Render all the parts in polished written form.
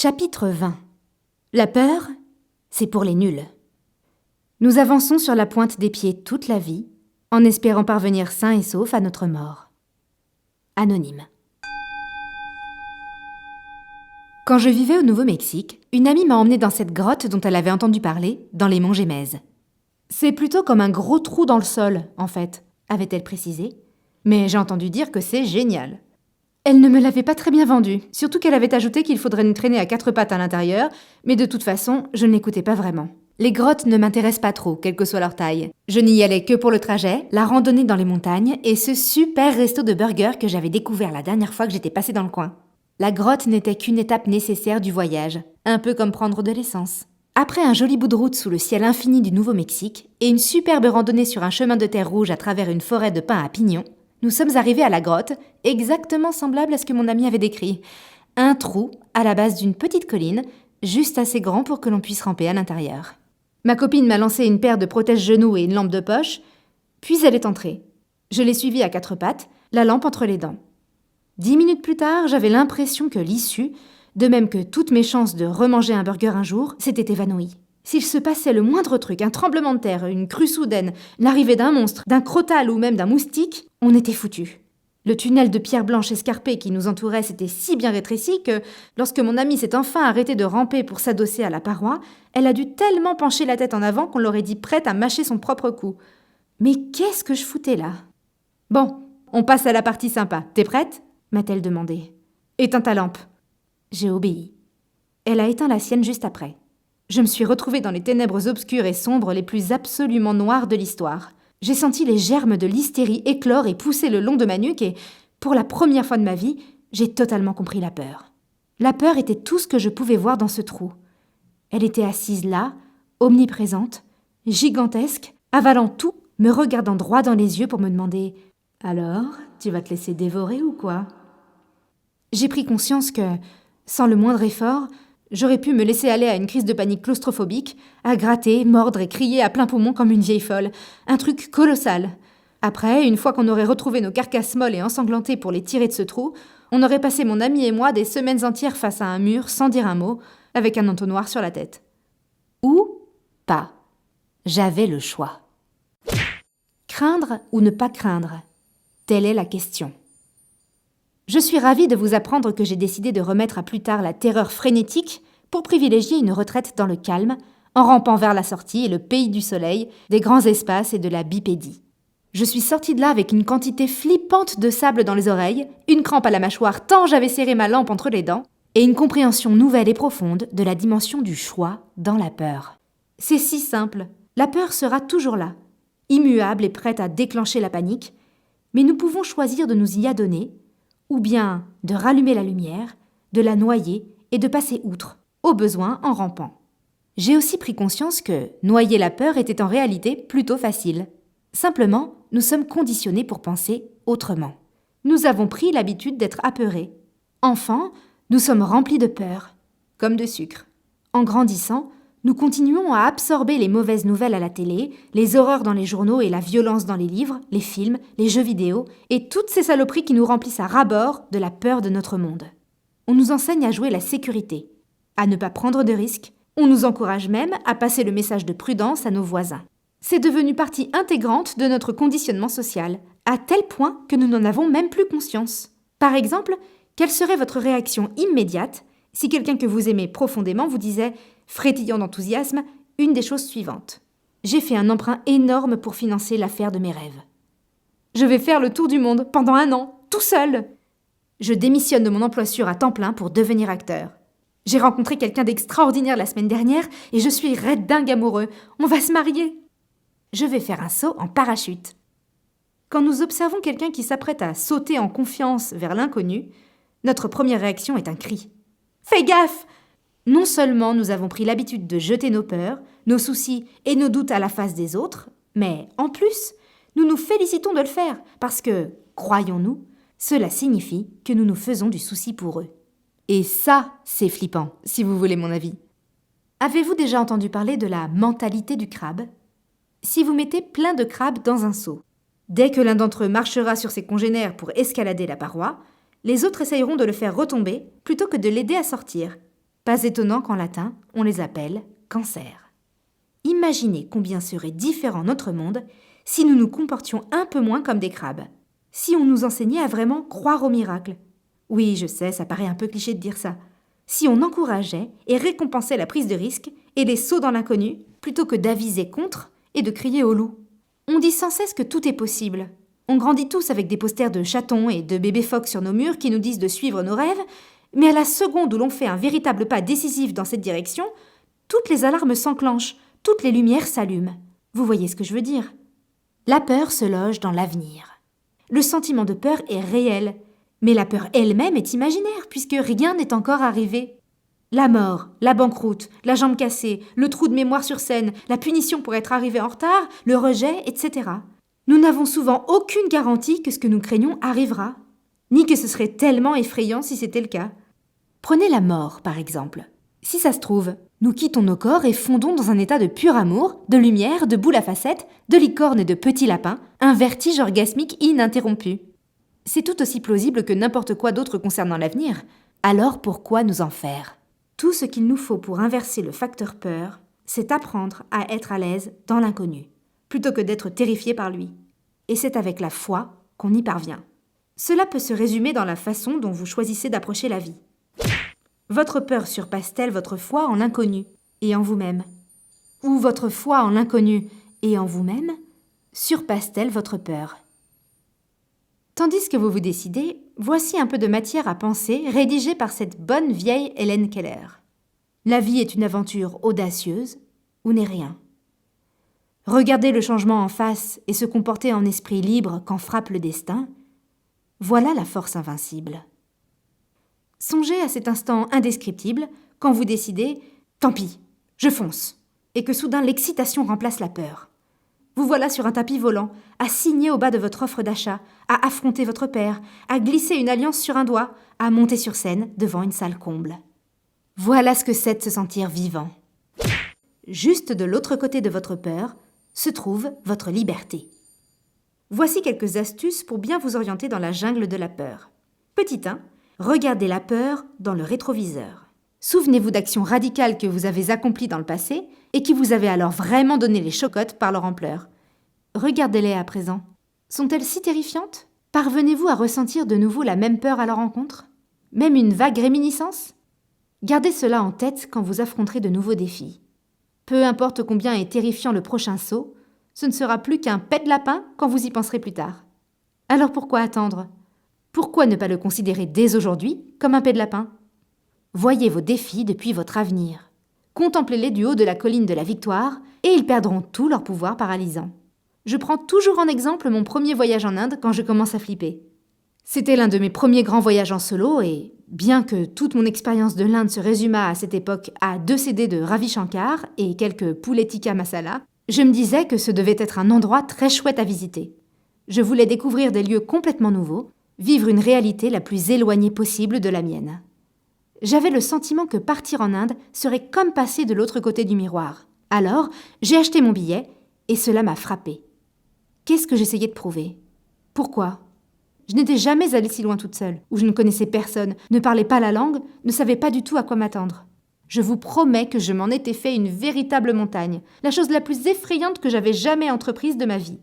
Chapitre 20. La peur, c'est pour les nuls. Nous avançons sur la pointe des pieds toute la vie, en espérant parvenir sains et saufs à notre mort. Anonyme. Quand je vivais au Nouveau-Mexique, une amie m'a emmenée dans cette grotte dont elle avait entendu parler, dans les monts Gémez. C'est plutôt comme un gros trou dans le sol, en fait, avait-elle précisé. Mais j'ai entendu dire que c'est génial. Elle ne me l'avait pas très bien vendu, surtout qu'elle avait ajouté qu'il faudrait nous traîner à 4 pattes à l'intérieur, mais de toute façon, je ne l'écoutais pas vraiment. Les grottes ne m'intéressent pas trop, quelle que soit leur taille. Je n'y allais que pour le trajet, la randonnée dans les montagnes et ce super resto de burgers que j'avais découvert la dernière fois que j'étais passée dans le coin. La grotte n'était qu'une étape nécessaire du voyage, un peu comme prendre de l'essence. Après un joli bout de route sous le ciel infini du Nouveau-Mexique et une superbe randonnée sur un chemin de terre rouge à travers une forêt de pins à pignons, nous sommes arrivés à la grotte, exactement semblable à ce que mon ami avait décrit. Un trou à la base d'une petite colline, juste assez grand pour que l'on puisse ramper à l'intérieur. Ma copine m'a lancé une paire de protège-genoux et une lampe de poche, puis elle est entrée. Je l'ai suivie à 4 pattes, la lampe entre les dents. 10 minutes plus tard, j'avais l'impression que l'issue, de même que toutes mes chances de remanger un burger un jour, s'était évanouie. S'il se passait le moindre truc, un tremblement de terre, une crue soudaine, l'arrivée d'un monstre, d'un crotal ou même d'un moustique, on était foutus. Le tunnel de pierre blanche escarpée qui nous entourait s'était si bien rétréci que, lorsque mon amie s'est enfin arrêtée de ramper pour s'adosser à la paroi, elle a dû tellement pencher la tête en avant qu'on l'aurait dit prête à mâcher son propre cou. Mais qu'est-ce que je foutais là ? Bon, on passe à la partie sympa. T'es prête ? M'a-t-elle demandé. Éteins ta lampe. J'ai obéi. Elle a éteint la sienne juste après. Je me suis retrouvée dans les ténèbres obscures et sombres les plus absolument noires de l'histoire. J'ai senti les germes de l'hystérie éclore et pousser le long de ma nuque et, pour la première fois de ma vie, j'ai totalement compris la peur. La peur était tout ce que je pouvais voir dans ce trou. Elle était assise là, omniprésente, gigantesque, avalant tout, me regardant droit dans les yeux pour me demander « Alors, tu vas te laisser dévorer ou quoi ?» J'ai pris conscience que, sans le moindre effort, j'aurais pu me laisser aller à une crise de panique claustrophobique, à gratter, mordre et crier à plein poumon comme une vieille folle. Un truc colossal. Après, une fois qu'on aurait retrouvé nos carcasses molles et ensanglantées pour les tirer de ce trou, on aurait passé mon ami et moi des semaines entières face à un mur sans dire un mot, avec un entonnoir sur la tête. Ou pas. J'avais le choix. Craindre ou ne pas craindre ? Telle est la question. Je suis ravie de vous apprendre que j'ai décidé de remettre à plus tard la terreur frénétique pour privilégier une retraite dans le calme, en rampant vers la sortie et le pays du soleil, des grands espaces et de la bipédie. Je suis sortie de là avec une quantité flippante de sable dans les oreilles, une crampe à la mâchoire tant j'avais serré ma lampe entre les dents, et une compréhension nouvelle et profonde de la dimension du choix dans la peur. C'est si simple, la peur sera toujours là, immuable et prête à déclencher la panique, mais nous pouvons choisir de nous y adonner, ou bien de rallumer la lumière, de la noyer et de passer outre, au besoin en rampant. J'ai aussi pris conscience que noyer la peur était en réalité plutôt facile. Simplement, nous sommes conditionnés pour penser autrement. Nous avons pris l'habitude d'être apeurés. Enfants, nous sommes remplis de peur, comme de sucre. En grandissant, nous continuons à absorber les mauvaises nouvelles à la télé, les horreurs dans les journaux et la violence dans les livres, les films, les jeux vidéo, et toutes ces saloperies qui nous remplissent à ras-bord de la peur de notre monde. On nous enseigne à jouer la sécurité, à ne pas prendre de risques, on nous encourage même à passer le message de prudence à nos voisins. C'est devenu partie intégrante de notre conditionnement social, à tel point que nous n'en avons même plus conscience. Par exemple, quelle serait votre réaction immédiate si quelqu'un que vous aimez profondément vous disait, frétillant d'enthousiasme, une des choses suivantes. J'ai fait un emprunt énorme pour financer l'affaire de mes rêves. Je vais faire le tour du monde pendant 1 an, tout seul. Je démissionne de mon emploi sûr à temps plein pour devenir acteur. J'ai rencontré quelqu'un d'extraordinaire la semaine dernière et je suis raide dingue amoureux. On va se marier. Je vais faire un saut en parachute. Quand nous observons quelqu'un qui s'apprête à sauter en confiance vers l'inconnu, notre première réaction est un cri. Fais gaffe! Non seulement nous avons pris l'habitude de jeter nos peurs, nos soucis et nos doutes à la face des autres, mais en plus, nous nous félicitons de le faire parce que, croyons-nous, cela signifie que nous nous faisons du souci pour eux. Et ça, c'est flippant, si vous voulez mon avis. Avez-vous déjà entendu parler de la mentalité du crabe ? Si vous mettez plein de crabes dans un seau, dès que l'un d'entre eux marchera sur ses congénères pour escalader la paroi, les autres essayeront de le faire retomber plutôt que de l'aider à sortir. Pas étonnant qu'en latin, on les appelle cancers. Imaginez combien serait différent notre monde si nous nous comportions un peu moins comme des crabes. Si on nous enseignait à vraiment croire au miracle. Oui, je sais, ça paraît un peu cliché de dire ça. Si on encourageait et récompensait la prise de risque et les sauts dans l'inconnu, plutôt que d'aviser contre et de crier au loup. On dit sans cesse que tout est possible. On grandit tous avec des posters de chatons et de bébés phoques sur nos murs qui nous disent de suivre nos rêves, mais à la seconde où l'on fait un véritable pas décisif dans cette direction, toutes les alarmes s'enclenchent, toutes les lumières s'allument. Vous voyez ce que je veux dire? La peur se loge dans l'avenir. Le sentiment de peur est réel, mais la peur elle-même est imaginaire puisque rien n'est encore arrivé. La mort, la banqueroute, la jambe cassée, le trou de mémoire sur scène, la punition pour être arrivé en retard, le rejet, etc. Nous n'avons souvent aucune garantie que ce que nous craignons arrivera, ni que ce serait tellement effrayant si c'était le cas. Prenez la mort, par exemple. Si ça se trouve, nous quittons nos corps et fondons dans un état de pur amour, de lumière, de boule à facettes, de licorne et de petits lapins, un vertige orgasmique ininterrompu. C'est tout aussi plausible que n'importe quoi d'autre concernant l'avenir. Alors pourquoi nous en faire ? Tout ce qu'il nous faut pour inverser le facteur peur, c'est apprendre à être à l'aise dans l'inconnu, plutôt que d'être terrifié par lui. Et c'est avec la foi qu'on y parvient. Cela peut se résumer dans la façon dont vous choisissez d'approcher la vie. Votre peur surpasse-t-elle votre foi en l'inconnu et en vous-même ? Ou votre foi en l'inconnu et en vous-même surpasse-t-elle votre peur ? Tandis que vous vous décidez, voici un peu de matière à penser rédigée par cette bonne vieille Hélène Keller. La vie est une aventure audacieuse ou n'est rien. Regarder le changement en face et se comporter en esprit libre quand frappe le destin, voilà la force invincible. Songez à cet instant indescriptible quand vous décidez « tant pis, je fonce » et que soudain l'excitation remplace la peur. Vous voilà sur un tapis volant, à signer au bas de votre offre d'achat, à affronter votre père, à glisser une alliance sur un doigt, à monter sur scène devant une salle comble. Voilà ce que c'est de se sentir vivant. Juste de l'autre côté de votre peur se trouve votre liberté. Voici quelques astuces pour bien vous orienter dans la jungle de la peur. Petit 1, regardez la peur dans le rétroviseur. Souvenez-vous d'actions radicales que vous avez accomplies dans le passé et qui vous avaient alors vraiment donné les chocottes par leur ampleur. Regardez-les à présent. Sont-elles si terrifiantes ? Parvenez-vous à ressentir de nouveau la même peur à leur rencontre ? Même une vague réminiscence ? Gardez cela en tête quand vous affronterez de nouveaux défis. Peu importe combien est terrifiant le prochain saut, ce ne sera plus qu'un pet de lapin quand vous y penserez plus tard. Alors pourquoi attendre ? Pourquoi ne pas le considérer dès aujourd'hui comme un pet de lapin ? Voyez vos défis depuis votre avenir. Contemplez-les du haut de la colline de la victoire et ils perdront tout leur pouvoir paralysant. Je prends toujours en exemple mon premier voyage en Inde quand je commence à flipper. C'était l'un de mes premiers grands voyages en solo et, bien que toute mon expérience de l'Inde se résumât à cette époque à 2 CD de Ravi Shankar et quelques poulets tikka masala, je me disais que ce devait être un endroit très chouette à visiter. Je voulais découvrir des lieux complètement nouveaux, vivre une réalité la plus éloignée possible de la mienne. J'avais le sentiment que partir en Inde serait comme passer de l'autre côté du miroir. Alors, j'ai acheté mon billet et cela m'a frappée. Qu'est-ce que j'essayais de prouver ? Pourquoi ? Je n'étais jamais allée si loin toute seule, où je ne connaissais personne, ne parlais pas la langue, ne savais pas du tout à quoi m'attendre. Je vous promets que je m'en étais fait une véritable montagne, la chose la plus effrayante que j'avais jamais entreprise de ma vie.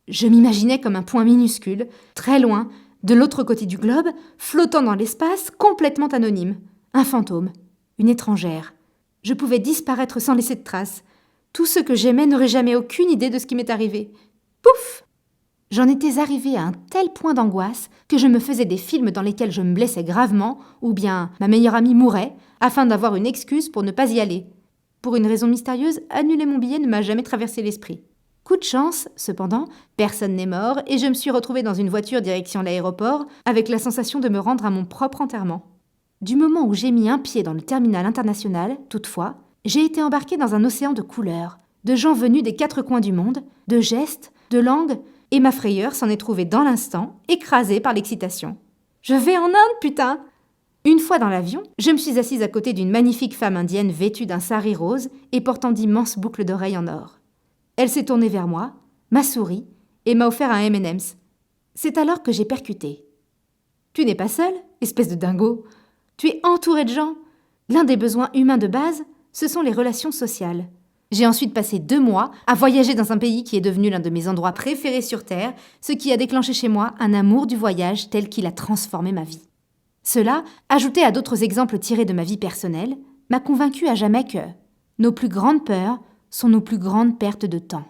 Je m'imaginais comme un point minuscule, très loin, de l'autre côté du globe, flottant dans l'espace, complètement anonyme. Un fantôme, une étrangère. Je pouvais disparaître sans laisser de traces. Tous ceux que j'aimais n'auraient jamais aucune idée de ce qui m'est arrivé. Pouf ! J'en étais arrivée à un tel point d'angoisse que je me faisais des films dans lesquels je me blessais gravement ou bien ma meilleure amie mourait afin d'avoir une excuse pour ne pas y aller. Pour une raison mystérieuse, annuler mon billet ne m'a jamais traversé l'esprit. Coup de chance, cependant, personne n'est mort et je me suis retrouvée dans une voiture direction l'aéroport avec la sensation de me rendre à mon propre enterrement. Du moment où j'ai mis un pied dans le terminal international, toutefois, j'ai été embarquée dans un océan de couleurs, de gens venus des 4 coins du monde, de gestes, de langues, et ma frayeur s'en est trouvée dans l'instant, écrasée par l'excitation. Je vais en Inde, putain ! Une fois dans l'avion, je me suis assise à côté d'une magnifique femme indienne vêtue d'un sari rose et portant d'immenses boucles d'oreilles en or. Elle s'est tournée vers moi, m'a souri et m'a offert un M&M's. C'est alors que j'ai percuté. « Tu n'es pas seule, espèce de dingo. Tu es entourée de gens. L'un des besoins humains de base, ce sont les relations sociales. J'ai ensuite passé 2 mois à voyager dans un pays qui est devenu l'un de mes endroits préférés sur Terre, ce qui a déclenché chez moi un amour du voyage tel qu'il a transformé ma vie. Cela, ajouté à d'autres exemples tirés de ma vie personnelle, m'a convaincu à jamais que nos plus grandes peurs sont nos plus grandes pertes de temps.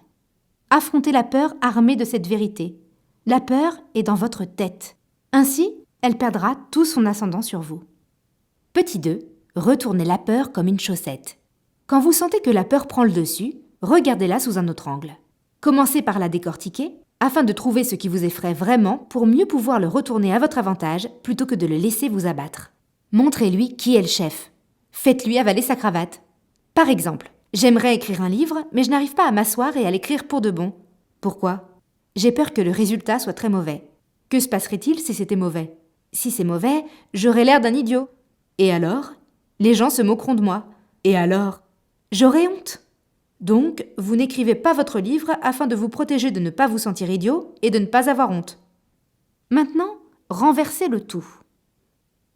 Affrontez la peur armée de cette vérité. La peur est dans votre tête. Ainsi, elle perdra tout son ascendant sur vous. Petit 2. Retournez la peur comme une chaussette. Quand vous sentez que la peur prend le dessus, regardez-la sous un autre angle. Commencez par la décortiquer, afin de trouver ce qui vous effraie vraiment pour mieux pouvoir le retourner à votre avantage plutôt que de le laisser vous abattre. Montrez-lui qui est le chef. Faites-lui avaler sa cravate. Par exemple, j'aimerais écrire un livre, mais je n'arrive pas à m'asseoir et à l'écrire pour de bon. Pourquoi ? J'ai peur que le résultat soit très mauvais. Que se passerait-il si c'était mauvais ? Si c'est mauvais, j'aurais l'air d'un idiot. Et alors ? Les gens se moqueront de moi. Et alors ? J'aurai honte. Donc, vous n'écrivez pas votre livre afin de vous protéger de ne pas vous sentir idiot et de ne pas avoir honte. Maintenant, renversez le tout.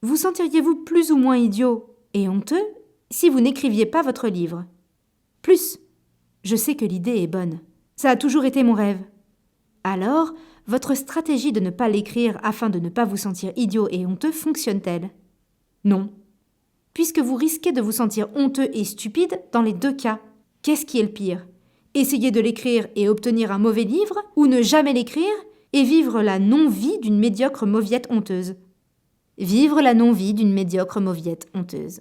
Vous sentiriez-vous plus ou moins idiot et honteux si vous n'écriviez pas votre livre ? Plus. Je sais que l'idée est bonne. Ça a toujours été mon rêve. Alors, votre stratégie de ne pas l'écrire afin de ne pas vous sentir idiot et honteux fonctionne-t-elle ? Non. Puisque vous risquez de vous sentir honteux et stupide dans les 2 cas. Qu'est-ce qui est le pire ? Essayer de l'écrire et obtenir un mauvais livre, ou ne jamais l'écrire et vivre la non-vie d'une médiocre mauviette honteuse ? Vivre la non-vie d'une médiocre mauviette honteuse.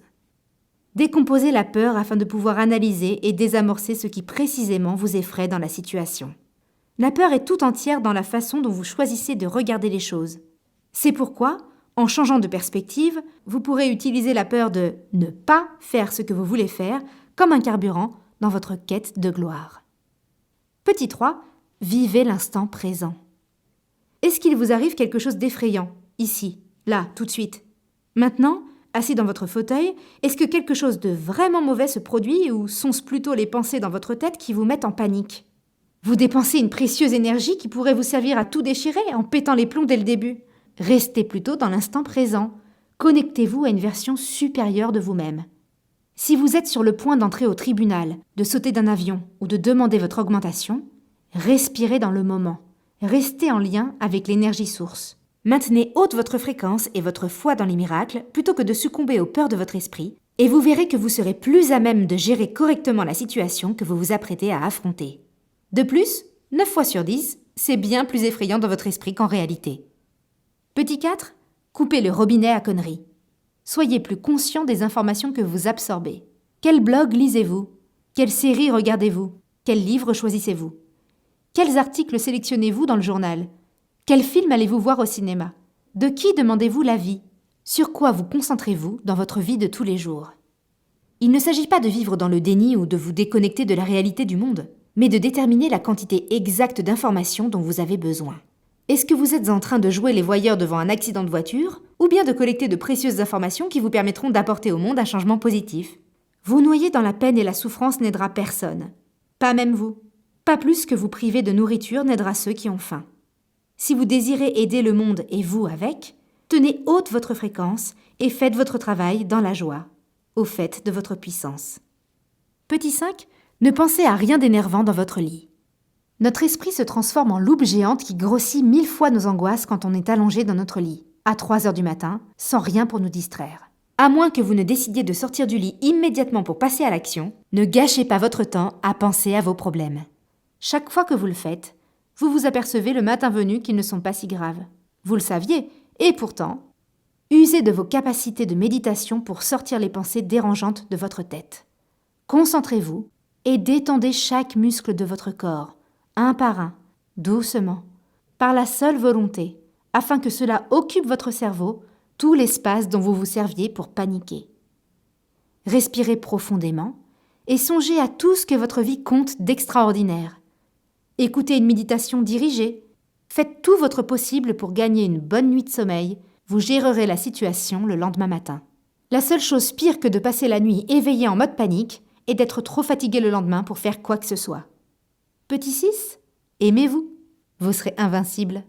Décomposez la peur afin de pouvoir analyser et désamorcer ce qui précisément vous effraie dans la situation. La peur est tout entière dans la façon dont vous choisissez de regarder les choses. C'est pourquoi, en changeant de perspective, vous pourrez utiliser la peur de ne pas faire ce que vous voulez faire comme un carburant dans votre quête de gloire. Petit 3. Vivez l'instant présent. Est-ce qu'il vous arrive quelque chose d'effrayant, ici, là, tout de suite ? Maintenant, assis dans votre fauteuil, est-ce que quelque chose de vraiment mauvais se produit ou sont-ce plutôt les pensées dans votre tête qui vous mettent en panique ? Vous dépensez une précieuse énergie qui pourrait vous servir à tout déchirer en pétant les plombs dès le début. Restez plutôt dans l'instant présent. Connectez-vous à une version supérieure de vous-même. Si vous êtes sur le point d'entrer au tribunal, de sauter d'un avion ou de demander votre augmentation, respirez dans le moment. Restez en lien avec l'énergie source. Maintenez haute votre fréquence et votre foi dans les miracles plutôt que de succomber aux peurs de votre esprit, et vous verrez que vous serez plus à même de gérer correctement la situation que vous vous apprêtez à affronter. De plus, 9 fois sur 10, c'est bien plus effrayant dans votre esprit qu'en réalité. Petit 4. Coupez le robinet à conneries. Soyez plus conscient des informations que vous absorbez. Quel blog lisez-vous ? Quelle série regardez-vous ? Quel livre choisissez-vous ? Quels articles sélectionnez-vous dans le journal ? Quel film allez-vous voir au cinéma ? De qui demandez-vous l'avis ? Sur quoi vous concentrez-vous dans votre vie de tous les jours ? Il ne s'agit pas de vivre dans le déni ou de vous déconnecter de la réalité du monde, mais de déterminer la quantité exacte d'informations dont vous avez besoin. Est-ce que vous êtes en train de jouer les voyeurs devant un accident de voiture, ou bien de collecter de précieuses informations qui vous permettront d'apporter au monde un changement positif ? Vous noyer dans la peine et la souffrance n'aidera personne. Pas même vous. Pas plus que vous priver de nourriture n'aidera ceux qui ont faim. Si vous désirez aider le monde et vous avec, tenez haute votre fréquence et faites votre travail dans la joie, au fait de votre puissance. Petit 5. Ne pensez à rien d'énervant dans votre lit. Notre esprit se transforme en loupe géante qui grossit 1000 fois nos angoisses quand on est allongé dans notre lit, à 3 heures du matin, sans rien pour nous distraire. À moins que vous ne décidiez de sortir du lit immédiatement pour passer à l'action, ne gâchez pas votre temps à penser à vos problèmes. Chaque fois que vous le faites, vous vous apercevez le matin venu qu'ils ne sont pas si graves. Vous le saviez, et pourtant, usez de vos capacités de méditation pour sortir les pensées dérangeantes de votre tête. Concentrez-vous et détendez chaque muscle de votre corps, un par un, doucement, par la seule volonté, afin que cela occupe votre cerveau tout l'espace dont vous vous serviez pour paniquer. Respirez profondément et songez à tout ce que votre vie compte d'extraordinaire. Écoutez une méditation dirigée, faites tout votre possible pour gagner une bonne nuit de sommeil, vous gérerez la situation le lendemain matin. La seule chose pire que de passer la nuit éveillé en mode panique est d'être trop fatigué le lendemain pour faire quoi que ce soit. Petit 6, aimez-vous. Vous serez invincible.